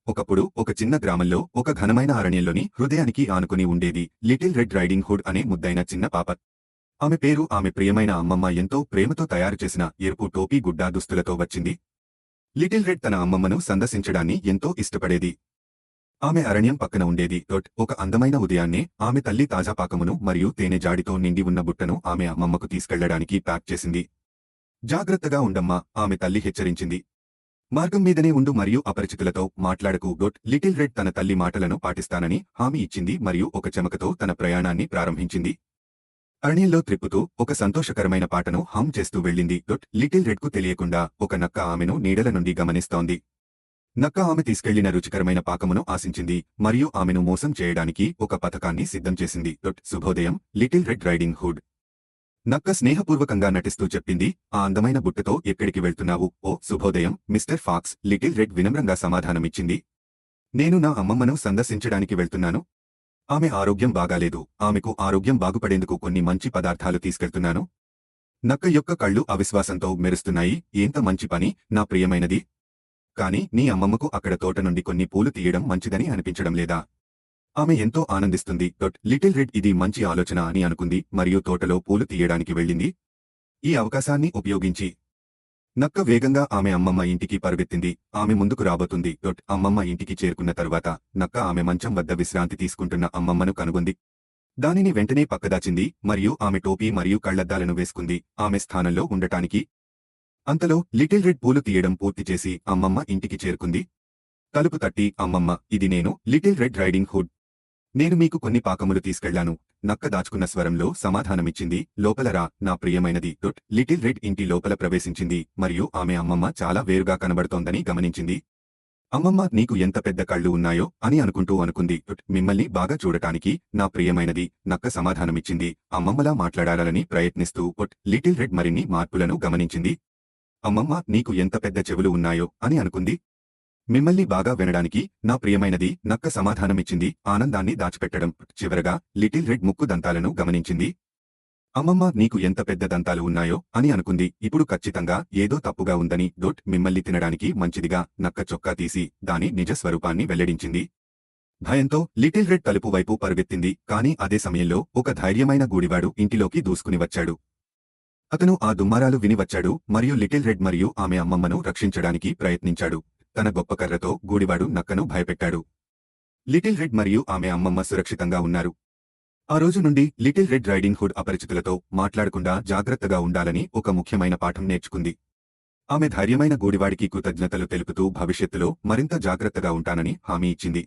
ఒకప్పుడు ఒక చిన్న గ్రామంలో ఒక ఘనమైన అరణ్యంలోని హృదయానికి ఆనుకుని ఉండేది లిటిల్ రెడ్ రైడింగ్ హుడ్ అనే ముద్దైన చిన్న పాప. ఆమె పేరు ఆమె ప్రియమైన అమ్మమ్మ ఎంతో ప్రేమతో తయారు చేసిన ఎరుపు టోపీ గుడ్డ దుస్తులతో వచ్చింది. లిటిల్ రెడ్ తన అమ్మమ్మను సందర్శించడాన్ని ఎంతో ఇష్టపడేది. ఆమె అరణ్యం పక్కన ఉండేది. ఒక అందమైన ఉదయాన్నే ఆమె తల్లి తాజా పాకమును మరియు తేనె జాడితో నిండి ఉన్న బుట్టను ఆమె అమ్మమ్మకు తీసుకెళ్లడానికి ప్యాక్ చేసింది. జాగ్రత్తగా ఉండమ్మా, ఆమె తల్లి హెచ్చరించింది. మార్గం మీదనే ఉండు మరియు అపరిచితులతో మాట్లాడకు. లిటిల్ రెడ్ తన తల్లి మాటలను పాటిస్తానని హామీ ఇచ్చింది మరియు ఒక చెమకతో తన ప్రయాణాన్ని ప్రారంభించింది. అరణ్యంలో త్రిప్పుతూ ఒక సంతోషకరమైన పాటను హమ్ చేస్తూ వెళ్ళింది. లిటిల్ రెడ్కు తెలియకుండా ఒక నక్క ఆమెను నీడల నుండి గమనిస్తోంది. నక్క ఆమె తీసుకెళ్లిన రుచికరమైన పాకమును ఆశించింది మరియు ఆమెను మోసం చేయడానికి ఒక పథకాన్ని సిద్ధం చేసింది. శుభోదయం లిటిల్ రెడ్ రైడింగ్ హుడ్, నక్క స్నేహపూర్వకంగా నటిస్తూ చెప్పింది. ఆ అందమైన బుట్టతో ఎక్కడికి వెళ్తున్నావు? ఓ శుభోదయం మిస్టర్ ఫాక్స్, లిటిల్ రెడ్ వినమ్రంగా సమాధానమిచ్చింది. నేను నా అమ్మమ్మను సందర్శించడానికి వెళ్తున్నాను. ఆమె ఆరోగ్యం బాగాలేదు. ఆమెకు ఆరోగ్యం బాగుపడేందుకు కొన్ని మంచి పదార్థాలు తీసుకెళ్తున్నాను. నక్క యొక్క కళ్ళు అవిశ్వాసంతో మెరుస్తున్నాయి. ఎంత మంచి పని, నా ప్రియమైనది. కాని నీ అమ్మమ్మకు అక్కడ తోట నుండి కొన్ని పూలు తీయడం మంచిదని అనిపించడం లేదా? ఆమె ఎంతో ఆనందిస్తుంది. లిటిల్ రెడ్ ఇది మంచి ఆలోచన అని అనుకుంది మరియు తోటలో పూలు తీయడానికి వెళ్ళింది. ఈ అవకాశాన్ని ఉపయోగించి నక్క వేగంగా ఆమె అమ్మమ్మ ఇంటికి పరుగెత్తింది. ఆమె ముందుకు రాబోతుంది. అమ్మమ్మ ఇంటికి చేరుకున్న తరువాత నక్క ఆమె మంచం వద్ద విశ్రాంతి తీసుకుంటున్న అమ్మమ్మను కనుగొంది. దానిని వెంటనే పక్కదాచింది మరియు ఆమె టోపీ మరియు కళ్లద్దాలను వేసుకుంది ఆమె స్థానంలో ఉండటానికి. అంతలో లిటిల్ రెడ్ పూలు తీయడం పూర్తి చేసి అమ్మమ్మ ఇంటికి చేరుకుంది. తలుపు తట్టి, అమ్మమ్మ, ఇది నేను, లిటిల్ రెడ్ రైడింగ్ హుడ్. నేను మీకు కొన్ని పాకములు తీసుకెళ్లాను. నక్క దాచుకున్న స్వరంలో సమాధానమిచ్చింది. లోపల రా, నా ప్రియమైనది. లిటిల్ రెడ్ ఇంటి లోపల ప్రవేశించింది మరియు ఆమె అమ్మమ్మ చాలా వేరుగా కనబడుతోందని గమనించింది. అమ్మమ్మ, నీకు ఎంత పెద్ద కళ్ళు ఉన్నాయో అని అనుకుంది. మిమ్మల్ని బాగా చూడటానికి, నా ప్రియమైనది, నక్క సమాధానమిచ్చింది. అమ్మమ్మలా మాట్లాడాలని ప్రయత్నిస్తూ లిటిల్ రెడ్ మరిన్ని మార్పులను గమనించింది. అమ్మమ్మ, నీకు ఎంత పెద్ద చెవులు ఉన్నాయో అని అనుకుంది. మిమ్మల్ని బాగా వినడానికి, నా ప్రియమైనది, నక్క సమాధానమిచ్చింది. ఆనందాన్ని దాచిపెట్టడం. చివరగా లిటిల్ రెడ్ ముక్కు దంతాలను గమనించింది. అమ్మమ్మ, నీకు ఎంత పెద్ద దంతాలు ఉన్నాయో అని అనుకుంది. ఇప్పుడు ఖచ్చితంగా ఏదో తప్పుగా ఉందని. మిమ్మల్ని తినడానికి మంచిదిగా నక్క చొక్కా తీసి దాని నిజ స్వరూపాన్ని వెల్లడించింది. భయంతో లిటిల్ రెడ్ తలుపు వైపు పరుగెత్తింది. కాని అదే సమయంలో ఒక ధైర్యమైన గూడివాడు ఇంటిలోకి దూసుకుని వచ్చాడు. అతను ఆ దుమ్మారాలు విని వచ్చాడు మరియు లిటిల్ రెడ్ మరియు ఆమె అమ్మమ్మను రక్షించడానికి ప్రయత్నించాడు. తన గొప్ప కర్రతో గూడివాడు నక్కను భయపెట్టాడు. లిటిల్ రెడ్ మరియు ఆమె అమ్మమ్మ సురక్షితంగా ఉన్నారు. ఆ రోజు నుండి లిటిల్ రెడ్ రైడింగ్ హుడ్ అపరిచితులతో మాట్లాడకుండా జాగ్రత్తగా ఉండాలని ఒక ముఖ్యమైన పాఠం నేర్చుకుంది. ఆమె ధైర్యమైన గూడివాడికి కృతజ్ఞతలు తెలుపుతూ భవిష్యత్తులో మరింత జాగ్రత్తగా ఉంటానని హామీ ఇచ్చింది.